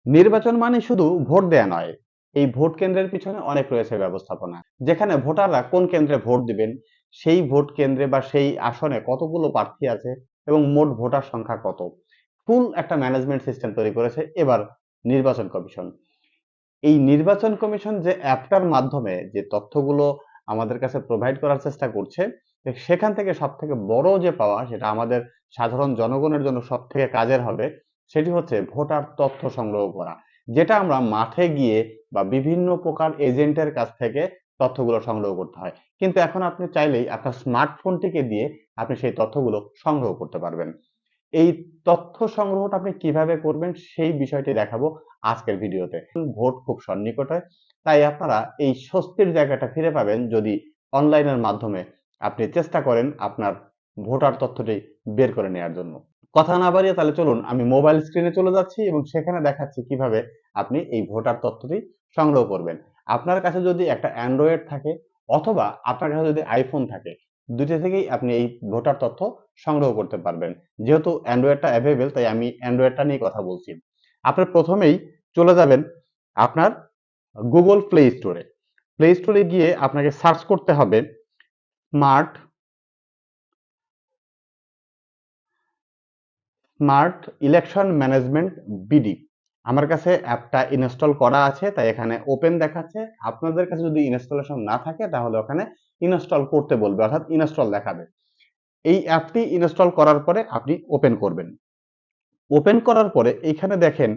নির্বাচন মানে শুধু ভোট দেয়া নয়, এই ভোট কেন্দ্রের পিছনে অনেক রয়েছে ব্যবস্থাপনা, যেখানে ভোটাররা কোন কেন্দ্রে ভোট দিবেন, সেই ভোট কেন্দ্রে বা সেই আসনে কতগুলো প্রার্থী আছে এবং মোট ভোটার সংখ্যা কত, ফুল একটা ম্যানেজমেন্ট সিস্টেম তৈরি করেছে এবার নির্বাচন কমিশন। এই নির্বাচন কমিশন যে অ্যাপটার মাধ্যমে যে তথ্যগুলো আমাদের কাছে প্রোভাইড করার চেষ্টা করছে, সেখান থেকে সব থেকে বড় যে পাওয়া, সেটা আমাদের সাধারণ জনগণের জন্য সব থেকে কাজের হবে, সেটি হচ্ছে ভোটার তথ্য সংগ্রহ করা, যেটা আমরা মাঠে গিয়ে বা বিভিন্ন প্রকার এজেন্টের কাছ থেকে তথ্যগুলো সংগ্রহ করতে হয়, কিন্তু এখন আপনি চাইলেই আপনার স্মার্টফোনটিকে দিয়ে আপনি সেই তথ্যগুলো সংগ্রহ করতে পারবেন। এই তথ্য সংগ্রহটা আপনি কিভাবে করবেন সেই বিষয়টি দেখাবো আজকের ভিডিওতে। ভোট খুব সন্নিকটে, তাই আপনারা এই স্বস্তির জায়গাটা ফিরে পাবেন যদি অনলাইনের মাধ্যমে আপনি চেষ্টা করেন আপনার ভোটার তথ্যটি বের করে নেওয়ার জন্য। কথা না বাড়িয়ে তাহলে চলুন আমি মোবাইল স্ক্রিনে চলে যাচ্ছি এবং সেখানে দেখাচ্ছি কিভাবে আপনি এই ভোটার তথ্যটি সংগ্রহ করবেন। আপনার কাছে যদি একটা অ্যান্ড্রয়েড থাকে অথবা আপনার কাছে যদি আইফোন থাকে, দুটো থেকেই আপনি এই ভোটার তথ্য সংগ্রহ করতে পারবেন। যেহেতু অ্যান্ড্রয়েডটা অ্যাভেলেবেল, তাই আমি অ্যান্ড্রয়েডটা নিয়ে কথা বলছি। আপনার প্রথমেই চলে যাবেন আপনার গুগল প্লে স্টোরে। প্লে স্টোরে গিয়ে আপনাকে সার্চ করতে হবে smart smart election management BD. আমার কাছে অ্যাপটা ইনস্টল করা আছে, তাই এখানে ওপেন দেখাচ্ছে। আপনাদের কাছে যদি ইনস্টলেশন না থাকে তাহলে ওখানে ইনস্টল করতে বলবে, অর্থাৎ ইনস্টল দেখাবে। এই অ্যাপটি ইনস্টল করার পরে আপনি ওপেন করবেন। ওপেন করার পরে এইখানে দেখেন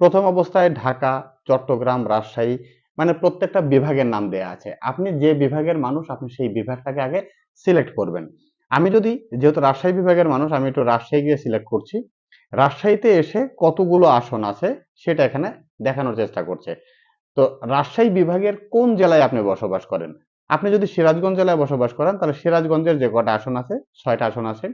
প্রথম অবস্থায় ঢাকা, চট্টগ্রাম, রাজশাহী, মানে প্রত্যেকটা বিভাগের নাম দেয়া আছে। আপনি যে বিভাগের মানুষ আপনি সেই বিভাগটাকে আগে সিলেক্ট করবেন। আমি যদি, যেহেতু রাজশাহী বিভাগের মানুষ, আমি একটু রাজশাহী গিয়ে সিলেক্ট করছি। রাজশাহীতে এসে কতগুলো আসন আছে সেটা এখানে দেখানোর চেষ্টা করছে। তো রাজশাহী বিভাগের কোন জেলায় আপনি বসবাস করেন? আপনি যদি সিরাজগঞ্জ জেলায় বসবাস করেন তাহলে সিরাজগঞ্জের যে কটা আসন আছে, 6টা আসন আছে।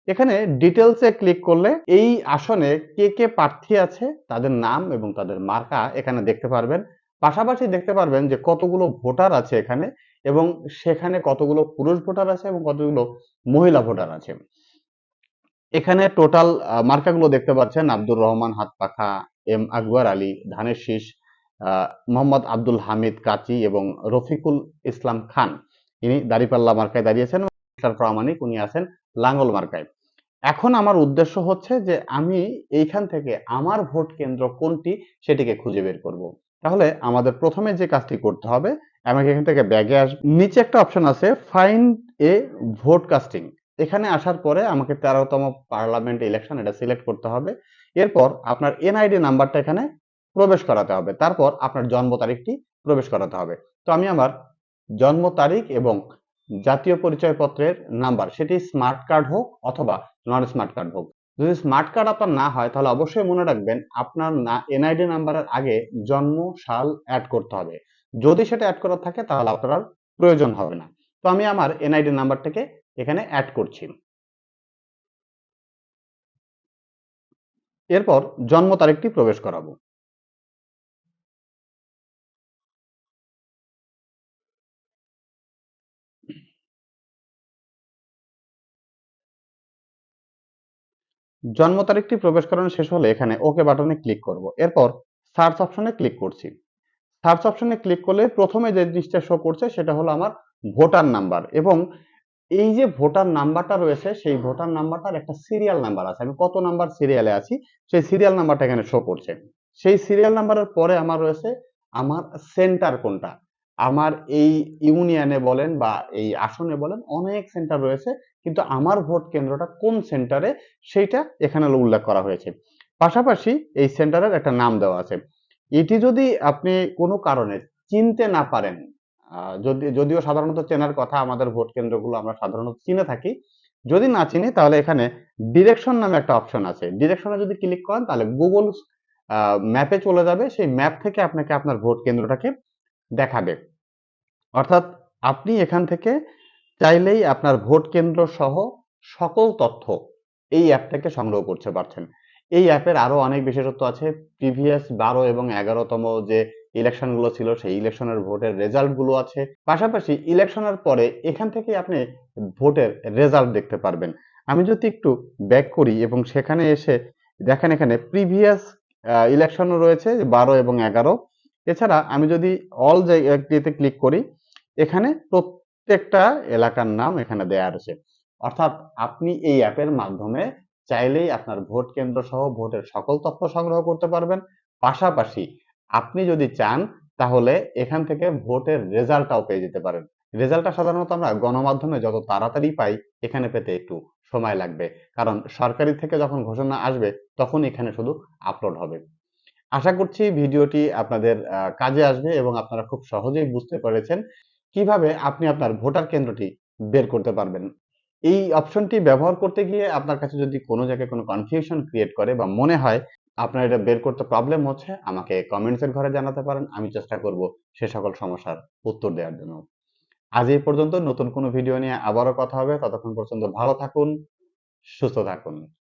এখানে ডিটেলসে ক্লিক করলে এই আসনে কে কে প্রার্থী আছে তাদের নাম এবং তাদের মার্কা এখানে দেখতে পারবেন। পাশাপাশি দেখতে পারবেন যে কতগুলো ভোটার আছে এখানে, এবং সেখানে কতগুলো পুরুষ ভোটার আছে এবং কতগুলো মহিলা ভোটার আছে। এখানে টোটাল মার্কাগুলো দেখতে পাচ্ছেন: আব্দুর রহমান হাতপাখা, এম আকবর আলী ধানের শীষ, মোহাম্মদ আব্দুল হামিদ কাচি এবং রফিকুল ইসলাম খান, ইনি দাঁড়িপাল্লা মার্কায় দাঁড়িয়েছেন। প্রামাণিক, উনি আছেন লাঙ্গল মার্কায়। এখন আমার উদ্দেশ্য হচ্ছে যে আমি এইখান থেকে আমার ভোট কেন্দ্র কোনটি সেটিকে খুঁজে বের করব। তাহলে আমাদের প্রথমে যে কাজটি করতে হবে, আমাকে এখান থেকে ব্যাগে নিচে একটা অপশন আছে ফাইন্ড এ ভোট কাস্টিং। এখানে আসার পরে আমাকে 13তম পার্লামেন্ট ইলেকশন এটা সিলেক্ট করতে হবে। এরপর আপনার এনআইডি নাম্বারটা এখানে প্রবেশ করাতে হবে, তারপর আপনার জন্ম তারিখটি প্রবেশ করাতে হবে। তো আমি আমার জন্ম তারিখ এবং জাতীয় পরিচয়পত্রের নাম্বার, সেটি স্মার্ট কার্ড হোক অথবা নন স্মার্ট কার্ড হোক। যদি স্মার্ট কার্ড আপনার না হয় তাহলে অবশ্যই মনে রাখবেন আপনার এনআইডি নাম্বারের আগে জন্ম সাল অ্যাড করতে হবে। যদি সেটা অ্যাড করা থাকে তাহলে আপনার আর প্রয়োজন হবে না। তো আমি আমার এনআইডি নাম্বারটাকে এখানে অ্যাড করছি। এরপর জন্ম তারিখটি প্রবেশ করাবো। জন্ম তারিখটি প্রবেশ করানো শেষ হলে এখানে ওকে বাটনে ক্লিক করব। এরপর সার্চ অপশনে ক্লিক করছি। সার্চ অপশনে ক্লিক করলে প্রথমে যে জিনিসটা শো করছে সেটা হলো আমার ভোটার নাম্বার, এবং এই যে ভোটার নাম্বারটা রয়েছে সেই ভোটার নাম্বারটার একটা সিরিয়াল নাম্বার আছে। আমি কত নাম্বার সিরিয়ালে আছি সেই সিরিয়াল নাম্বারটা এখানে শো করছে। সেই সিরিয়াল নাম্বারের পরে আমার রয়েছে আমার সেন্টার কোনটা। আমার এই ইউনিয়নে বলেন বা এই আসনে বলেন অনেক সেন্টার রয়েছে, কিন্তু আমার ভোট কেন্দ্রটা কোন সেন্টারে সেইটা এখানে উল্লেখ করা হয়েছে। পাশাপাশি এই সেন্টারের একটা নাম দেওয়া আছে। এটি যদি আপনি কোনো কারণে চিনতে না পারেন, যদিও সাধারণত চেনার কথা, আমাদের ভোট কেন্দ্রগুলো আমরা সাধারণত চিনে থাকি। যদি না চিনি তাহলে এখানে ডিরেকশন নামে একটা অপশন আছে। ডিরেকশনে যদি ক্লিক করেন তাহলে গুগল ম্যাপে চলে যাবে, সেই ম্যাপ থেকে আপনাকে আপনার ভোট কেন্দ্রটাকে দেখাবে। অর্থাৎ আপনি এখান থেকে চাইলেই আপনার ভোট কেন্দ্র সহ সকল তথ্য এই অ্যাপ থেকে সংগ্রহ করতে পারছেন। এই অ্যাপের আরো অনেক বিশেষত্ব আছে। প্রিভিয়াস 12 এবং 11তম যে ইলেকশন গুলো ছিল সেই ইলেকশনের ভোটের রেজাল্ট গুলো আছে। পাশাপাশি ইলেকশনের পরে এখান থেকে আপনি ভোটের রেজাল্ট দেখতে পারবেন। আমি যদি একটু ব্যাক করি এবং সেখানে এসে দেখেন এখানে প্রিভিয়াস ইলেকশনও রয়েছে 12 এবং 11। এছাড়া আমি যদি অল জায়গাটিতে ক্লিক করি, এখানে প্রত্যেকটা এলাকার নাম এখানে দেয়া আছে। অর্থাৎ আপনি এই অ্যাপের মাধ্যমে চাইলেই আপনার ভোট কেন্দ্র সহ ভোটের সকল তথ্য সংগ্রহ করতে পারবেন। পাশাপাশি আপনি যদি চান তাহলে এখান থেকে ভোটের রেজাল্টটাও পেয়ে যেতে পারেন। রেজাল্টটা সাধারণত আমরা গণমাধ্যমে যত তাড়াতাড়ি পাই, এখানে পেতে একটু সময় লাগবে। কারণ সরকারি থেকে যখন ঘোষণা আসবে তখন এখানে শুধু আপলোড হবে। আশা করছি ভিডিওটি আপনাদের কাজে আসবে এবং আপনারা খুব সহজেই বুঝতে পেরেছেন কিভাবে আপনি আপনার ভোটার কেন্দ্রটি বের করতে পারবেন। এই অপশনটি ব্যবহার করতে গিয়ে আপনার কাছে যদি কোনো জায়গায় কোনো কনফিউশন ক্রিয়েট করে বা মনে হয় আপনার এটা বের করতে প্রবলেম হচ্ছে, আমাকে কমেন্টস এর ঘরে জানাতে পারেন। আমি চেষ্টা করব সে সকল সমস্যার উত্তর দেওয়ার জন্য। আজ এই পর্যন্ত। নতুন কোনো ভিডিও নিয়ে আবারও কথা হবে। ততক্ষণ পর্যন্ত ভালো থাকুন, সুস্থ থাকুন।